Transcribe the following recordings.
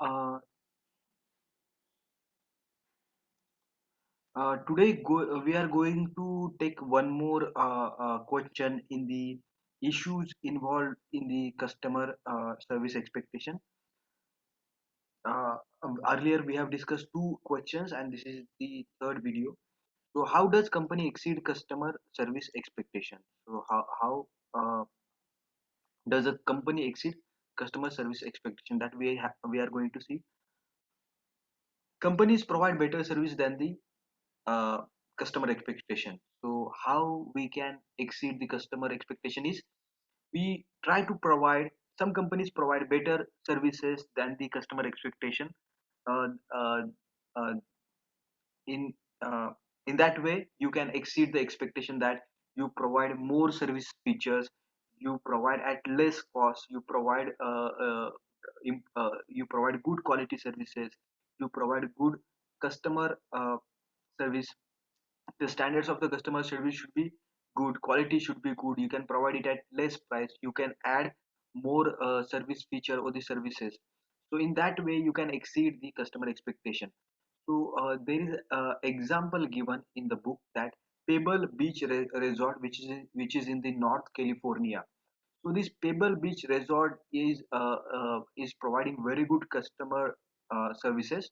Uh, today we are going to take one more question in the issues involved in the customer service expectation. Earlier we have discussed two questions and this is the third video. So how does company exceed customer service expectation? So how does a company exceed customer service expectation that we are going to see? Companies provide better service than the uh, customer expectation. So how we can exceed the customer expectation is we try to provide, some companies provide better services than the customer expectation. uh, uh, uh, in uh, in that way you can exceed the expectation that you provide more service features, you provide at less cost, you provide good quality services, you provide good customer service. The standards of the customer service should be good, quality should be good, you can provide it at less price, you can add more service feature or the services. So in that way you can exceed the customer expectation. So there is example given in the book that Pebble Beach Resort, which is in the North California. So this Pebble Beach Resort is providing very good customer services,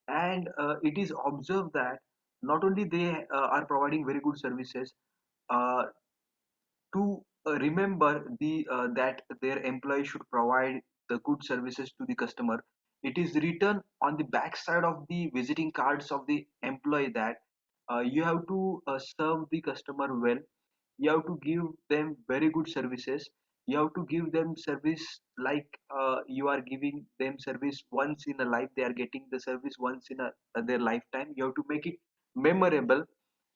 and it is observed that not only they are providing very good services, uh, to remember that their employees should provide the good services to the customer. It is written on the back side of the visiting cards of the employee that you have to serve the customer well, you have to give them very good services, you have to give them service like you are giving them service once in a life, they are getting the service once in their lifetime, you have to make it memorable.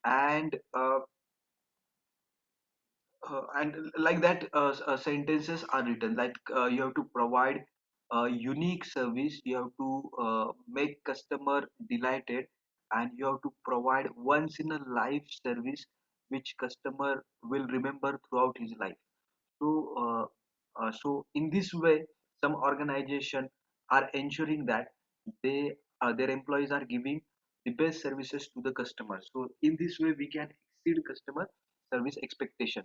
And like that sentences are written like you have to provide a unique service, you have to make customer delighted, and you have to provide once in a life service which customer will remember throughout his life. So in this way some organization are ensuring that their employees are giving the best services to the customer. So in this way we can exceed customer service expectation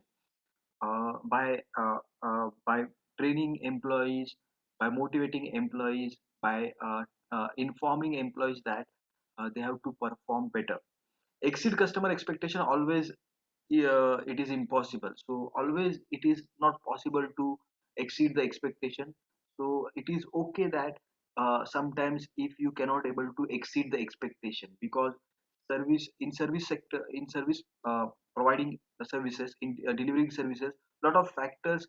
by training employees, by motivating employees, by informing employees that they have to perform better. Exceed customer expectation always, it is impossible. So always it is not possible to exceed the expectation. So it is okay that sometimes if you cannot able to exceed the expectation, because service sector, in service providing services, in delivering services, lot of factors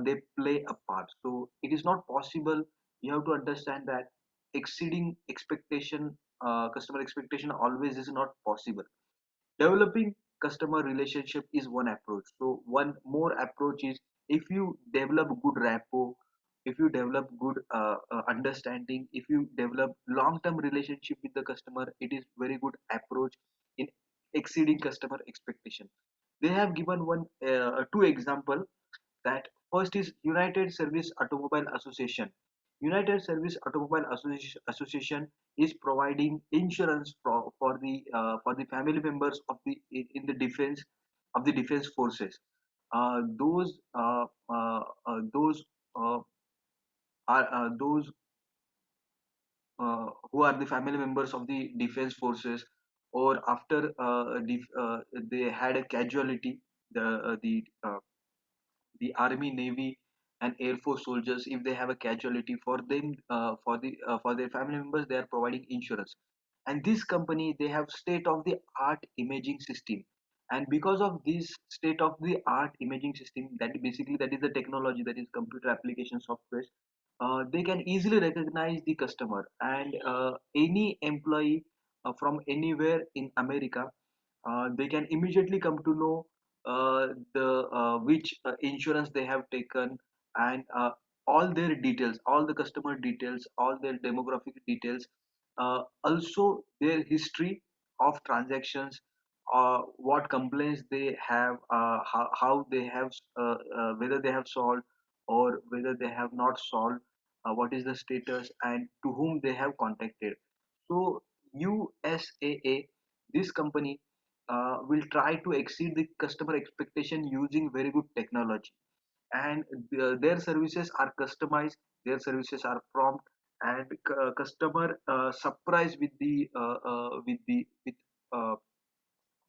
they play a part. So it is not possible. You have to understand that exceeding expectation, customer expectation always is not possible. Developing customer relationship is one approach. So one more approach is, if you develop good rapport, if you develop good understanding, if you develop long-term relationship with the customer, it is very good approach in exceeding customer expectation. They have given two example. That first is United Service Automobile Association. United Service Automobile Association is providing insurance for the family members of the in the defense of the defense forces. Those are those who are the family members of the defense forces, or after they had a casualty, the army, navy, and air force soldiers, if they have a casualty, for them, for their family members, they are providing insurance. And this company, they have state of the art imaging system. And because of this state of the art imaging system, that is the technology, that is computer application software, they can easily recognize the customer, and any employee from anywhere in America, they can immediately come to know the which insurance they have taken, and all their details, all the customer details, all their demographic details, also their history of transactions, what complaints they have, how they have, whether they have solved or whether they have not solved, what is the status, and to whom they have contacted. So USAA, this company will try to exceed the customer expectation using very good technology, and their services are customized, their services are prompt, and customer surprised uh,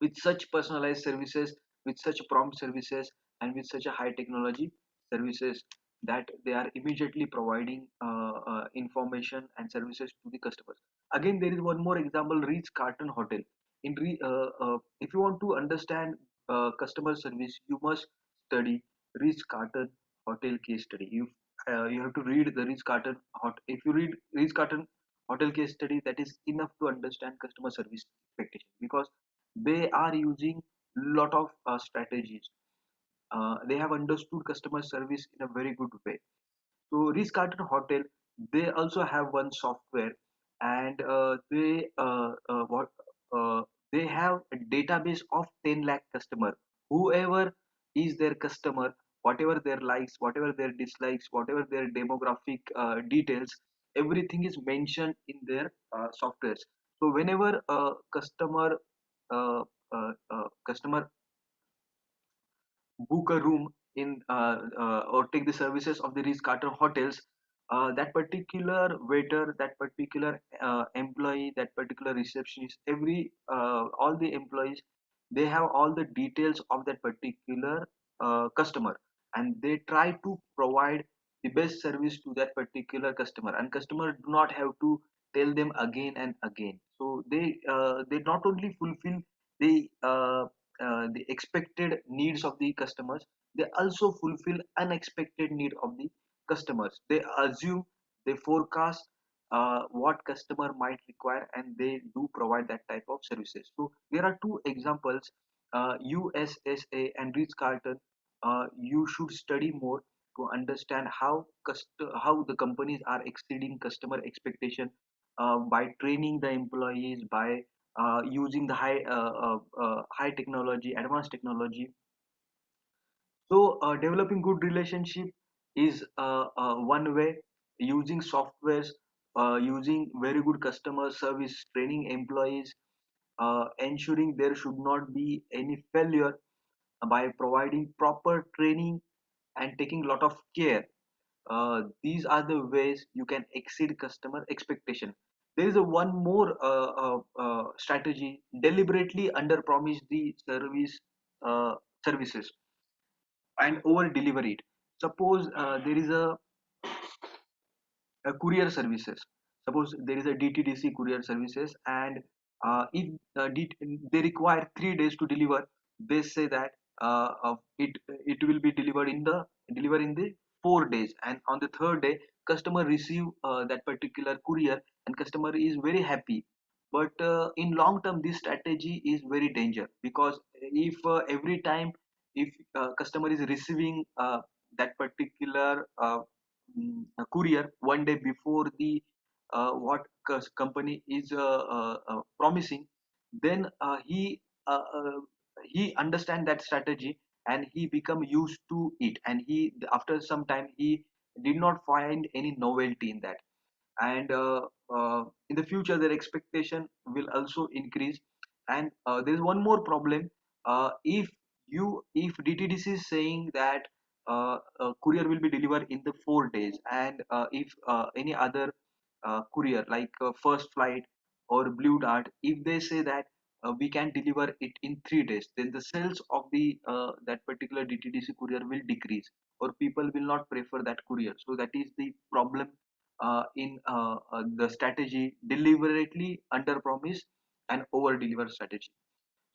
with such personalized services, with such prompt services, and with such a high technology services, that they are immediately providing information and services to the customers. Again, there is one more example: Ritz Carlton Hotel. If you want to understand customer service, you must study Ritz Carlton Hotel case study. You have to read the Ritz Carlton If you read Ritz Carlton Hotel case study, that is enough to understand customer service expectation, because they are using lot of strategies. They have understood customer service in a very good way. So Ritz Carlton Hotel, they also have one software, and uh, they have a database of 10 lakh customer. Whoever is their customer, whatever their likes, whatever their dislikes, whatever their demographic details, everything is mentioned in their softwares. So whenever a uh, customer book a room in or take the services of the Ritz Carlton hotels, that particular waiter, that particular employee, that particular receptionist, all the employees, they have all the details of that particular customer, and they try to provide the best service to that particular customer, and customer do not have to tell them again and again. So they not only fulfill the the expected needs of the customers, they also fulfill unexpected need of the customers. They assume, they forecast what customer might require, and they do provide that type of services. So there are two examples, USSA and Ritz Carlton. You should study more to understand how the companies are exceeding customer expectation by training the employees, by using the high technology, advanced technology. So developing good relationship is one way. Using softwares, using very good customer service, training employees, ensuring there should not be any failure by providing proper training and taking lot of care. These are the ways you can exceed customer expectation. There is a one more strategy: deliberately under promise the services and over deliver it. Suppose there is a courier services. Suppose there is a DTDC courier services, and if they require 3 days to deliver, they say that it will be deliver in the 4 days, and on the third day, customer receive that particular courier, and customer is very happy. But in long term, this strategy is very danger, because if every time, if customer is receiving that particular a courier one day before the what company is promising, then he understand that strategy, and he become used to it, and he after some time he did not find any novelty in that, and in the future their expectation will also increase. And there is one more problem. If DTDC is saying that courier will be delivered in the 4 days, and if any other courier like First Flight or Blue Dart, if they say that we can deliver it in 3 days, then the sales of the that particular DTDC courier will decrease, or people will not prefer that courier. So that is the problem in the strategy: deliberately under promise and over deliver strategy.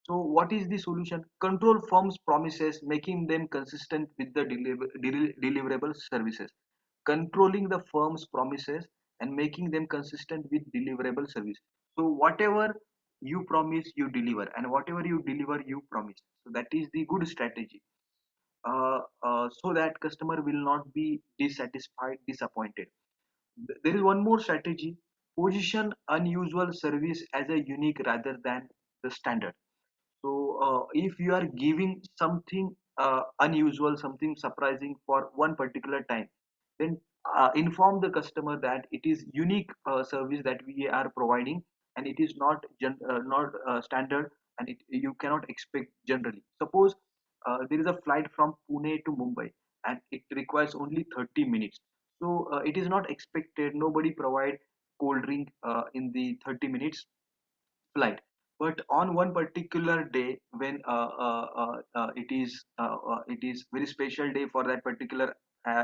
So what is the solution? Control firms promises, making them consistent with the deliverable services. Controlling the firm's promises and making them consistent with deliverable service. So whatever you promise, you deliver, and whatever you deliver, you promise. So that is the good strategy, so that customer will not be dissatisfied, disappointed. There is one more strategy: position unusual service as a unique rather than the standard. So if you are giving something unusual, something surprising for one particular time, then inform the customer that it is unique service that we are providing, and it is not standard, and you cannot expect generally. Suppose there is a flight from Pune to Mumbai, and it requires only 30 minutes. So it is not expected, nobody provide cold drink in the 30 minutes flight. But on one particular day, when it is very special day for that particular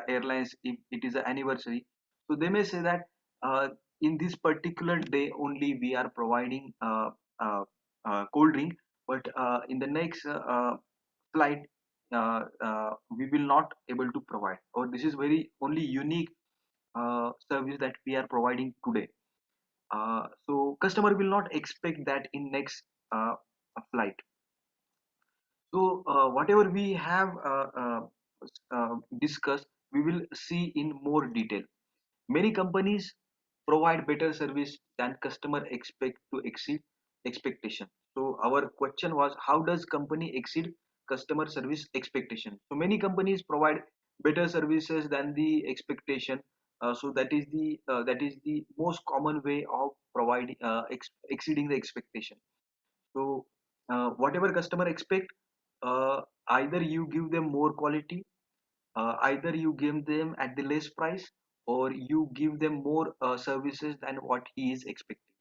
airlines, if it is an anniversary, so they may say that uh, in this particular day only we are providing cold drink, but in the next flight we will not able to provide, or this is very only unique service that we are providing today. So customer will not expect that in next uh, flight. So whatever we have discussed, we will see in more detail. Many companies provide better service than customer expect to exceed expectation. So our question was, how does company exceed customer service expectation? So many companies provide better services than the expectation. So that is the most common way of providing exceeding the expectation. So whatever customer expect, either you give them more quality, either you give them at the less price, or you give them more services than what he is expecting.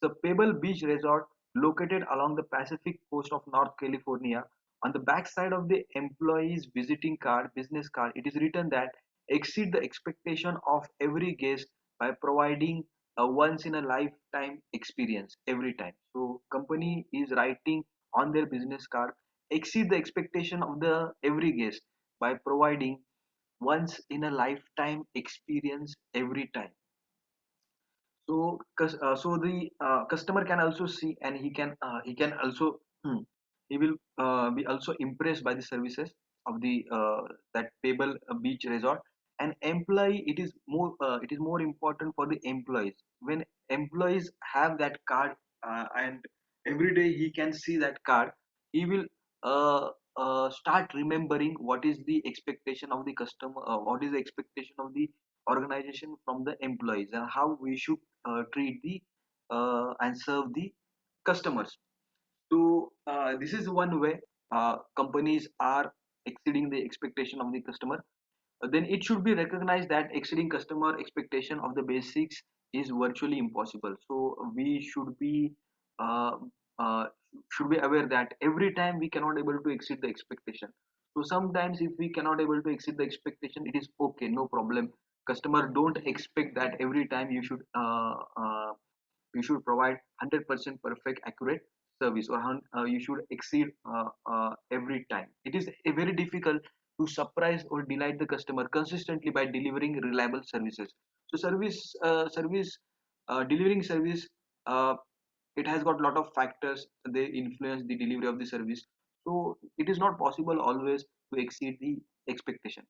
The Pebble Beach Resort, located along the Pacific coast of North California, on the backside of the employee's visiting card, business card, it is written that exceed the expectation of every guest by providing a once in a lifetime experience every time. So company is writing on their business card, exceed the expectation of the every guest by providing once in a lifetime experience every time. So so the customer can also see, and he can also he will be also impressed by the services of the that Pebble Beach Resort. And employee, it is more important for the employees. When employees have that card, and every day he can see that card, he will start remembering what is the expectation of the customer, what is the expectation of the organization from the employees, and how we should treat the and serve the customers. So this is one way companies are exceeding the expectation of the customer. Then it should be recognized that exceeding customer expectation of the basics is virtually impossible. So we uh, uh, should be aware that every time we cannot able to exceed the expectation. So sometimes if we cannot able to exceed the expectation, it is okay, no problem. Customer don't expect that every time you should provide 100% perfect accurate service, or you should exceed every time. It is very difficult to surprise or delight the customer consistently by delivering reliable services. So delivering service, uh, it has got a lot of factors, they influence the delivery of the service. So it is not possible always to exceed the expectation.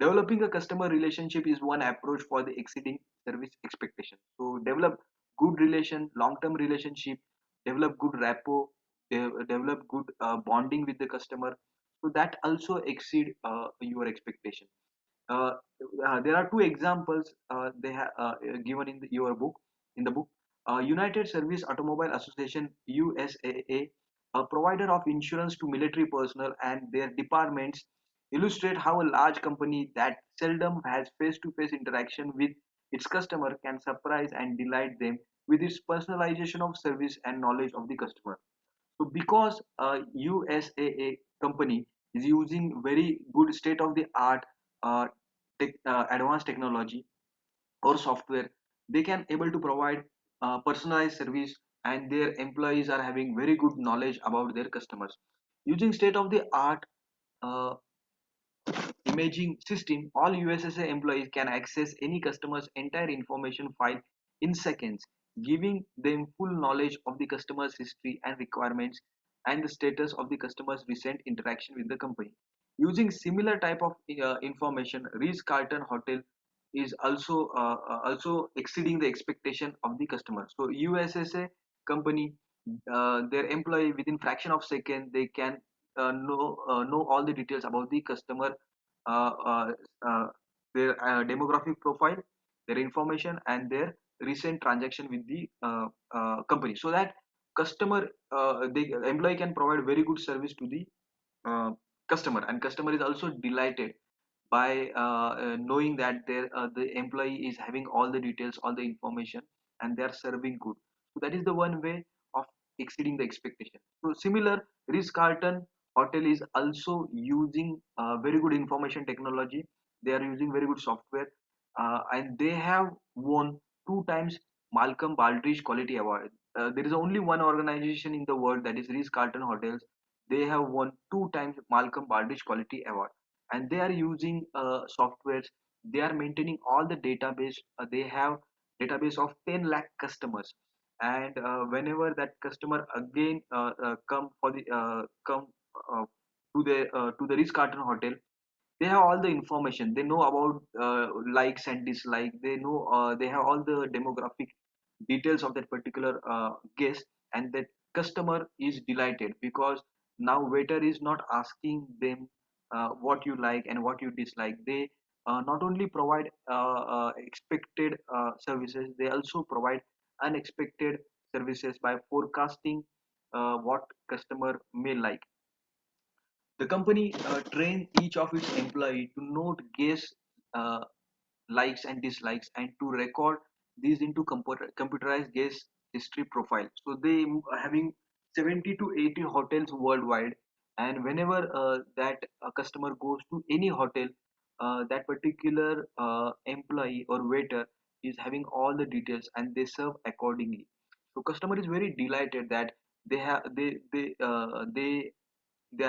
Developing a customer relationship is one approach for the exceeding service expectation. So develop good relation, long-term relationship, develop good rapport, develop good bonding with the customer. So that also exceed your expectation. Uh, there are two examples they have given in your book. In the book, United Service Automobile Association (USAA), a provider of insurance to military personnel and their departments, illustrate how a large company that seldom has face-to-face interaction with its customer can surprise and delight them with its personalization of service and knowledge of the customer. So because USAA company is using very good state of the art advanced technology or software, they can able to provide personalized service, and their employees are having very good knowledge about their customers. Using state of the art uh, imaging system, all USSA employees can access any customer's entire information file in seconds, giving them full knowledge of the customer's history and requirements and the status of the customer's recent interaction with the company. Using similar type of information, Ritz-Carlton Hotel is also exceeding the expectation of the customer. So USSA company, their employee within fraction of second, they can know all the details about the customer uh, uh, uh, their demographic profile, their information, and their recent transaction with the company, so that customer the employee can provide very good service to the uh, customer, and customer is also delighted by knowing that the employee is having all the details, all the information, and they are serving good. So that is the one way of exceeding the expectation. So similar, Ritz Carlton hotel is also using very good information technology. They are using very good software, and they have won two times Malcolm Baldrige Quality Award. There is only one organization in the world, that is Ritz Carlton Hotels. They have won two times Malcolm Baldrige Quality Award, and they are using softwares. They are maintaining all the database. They have database of 10 lakh customers, and whenever that customer again come for the come uh, to the Ritz Carlton hotel, they have all the information. They know about likes and dislikes. They know they have all the demographic details of that particular guest, and that customer is delighted because now waiter is not asking them what you like and what you dislike. They not only provide expected services, they also provide unexpected services by forecasting what customer may like. The company train each of its employee to note guest uh, likes and dislikes, and to record these into computerized guest history profile. So they having 70 to 80 hotels worldwide, and whenever that customer goes to any hotel, that particular employee or waiter is having all the details, and they serve accordingly. So customer is very delighted that they are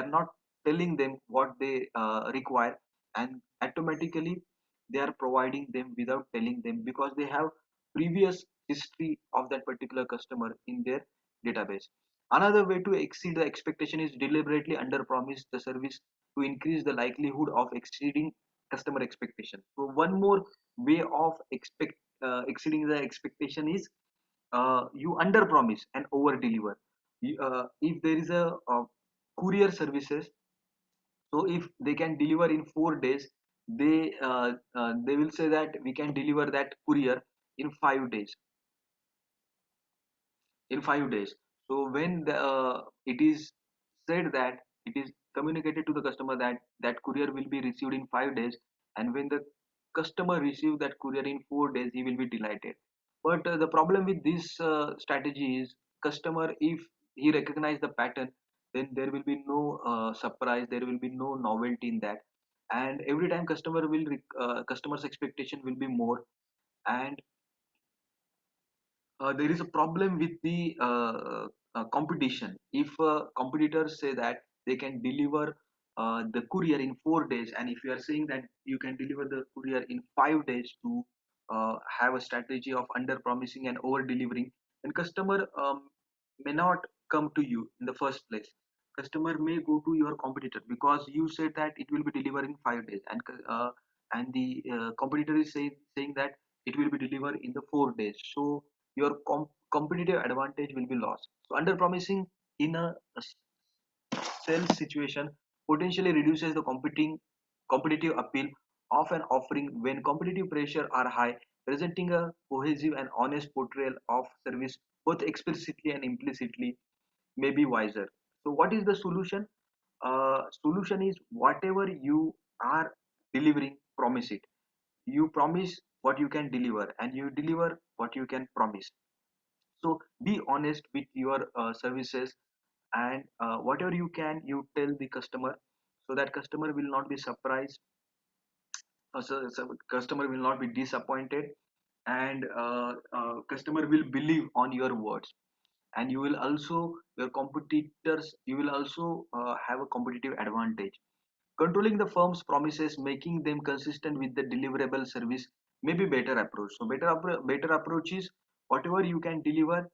not telling them what they require, and automatically they are providing them without telling them, because they have previous history of that particular customer in their database. Another way to exceed the expectation is deliberately under promise the service to increase the likelihood of exceeding customer expectation. So one more way of exceeding the expectation is you under promise and over deliver. If there is a courier services, so if they can deliver in 4 days, they will say that we can deliver that courier in 5 days. In 5 days. So when it is said that, it is communicated to the customer that that courier will be received in 5 days, and when the customer receive that courier in 4 days, he will be delighted. But the problem with this strategy is, customer, if he recognize the pattern, then there will be no surprise, there will be no novelty in that, and every time customer's expectation will be more. And there is a problem with the competition. If competitors say that they can deliver the courier in 4 days, and if you are saying that you can deliver the courier in 5 days, to have a strategy of under promising and over delivering, then customer may not come to you in the first place. Customer may go to your competitor because you said that it will be delivered in 5 days, and the competitor is saying that it will be delivered in the 4 days. So your competitive advantage will be lost. So under promising in a sales situation potentially reduces the competitive appeal of an offering. When competitive pressure are high, presenting a cohesive and honest portrayal of service both explicitly and implicitly may be wiser. So what is the solution? Solution is, whatever you are delivering, promise it. You promise what you can deliver, and you deliver what you can promise. So be honest with your services, and whatever you can, you tell the customer, so that customer will not be surprised, customer will not be disappointed, and customer will believe on your words. And you will also, your competitors, you will also have a competitive advantage. Controlling the firm's promises, making them consistent with the deliverable service may be better approach. So better approach is, whatever you can deliver,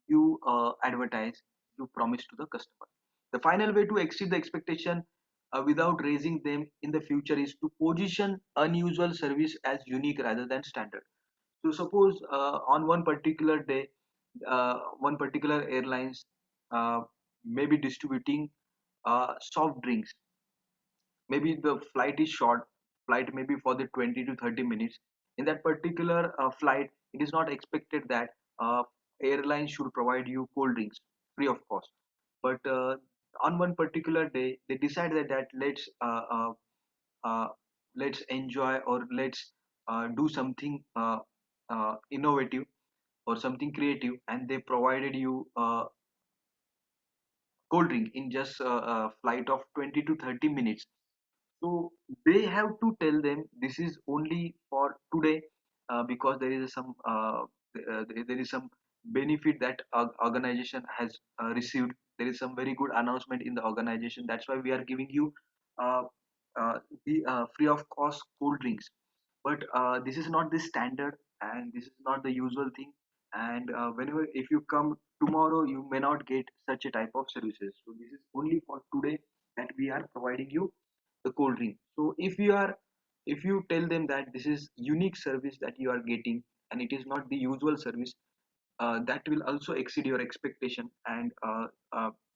you advertise, you promise to the customer. The final way to exceed the expectation without raising them in the future is to position unusual service as unique rather than standard. So suppose on one particular day, one particular airlines uh, may be distributing soft drinks. Maybe the flight is short, flight may be for the 20 to 30 minutes. In that particular flight, it is not expected that uh, airlines should provide you cold drinks free of cost. But on one particular day, they decided that uh, let's enjoy, or let's do something innovative or something creative, and they provided you cold drink in just a flight of 20 to 30 minutes. So they have to tell them this is only for today, because there is some benefit that organization has received. There is some very good announcement in the organization. That's why we are giving you uh, the free of cost cold drinks. But this is not the standard, and this is not the usual thing. And whenever if you come tomorrow, you may not get such a type of services. So this is only for today that we are providing you the cold drink. So if you tell them that this is unique service that you are getting, and it is not the usual service, that will also exceed your expectation, and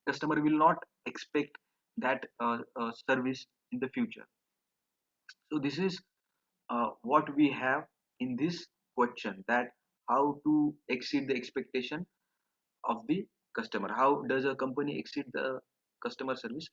customer will not expect that service in the future. So this is what we have in this question, that how to exceed the expectation of the customer. How does a company exceed the customer service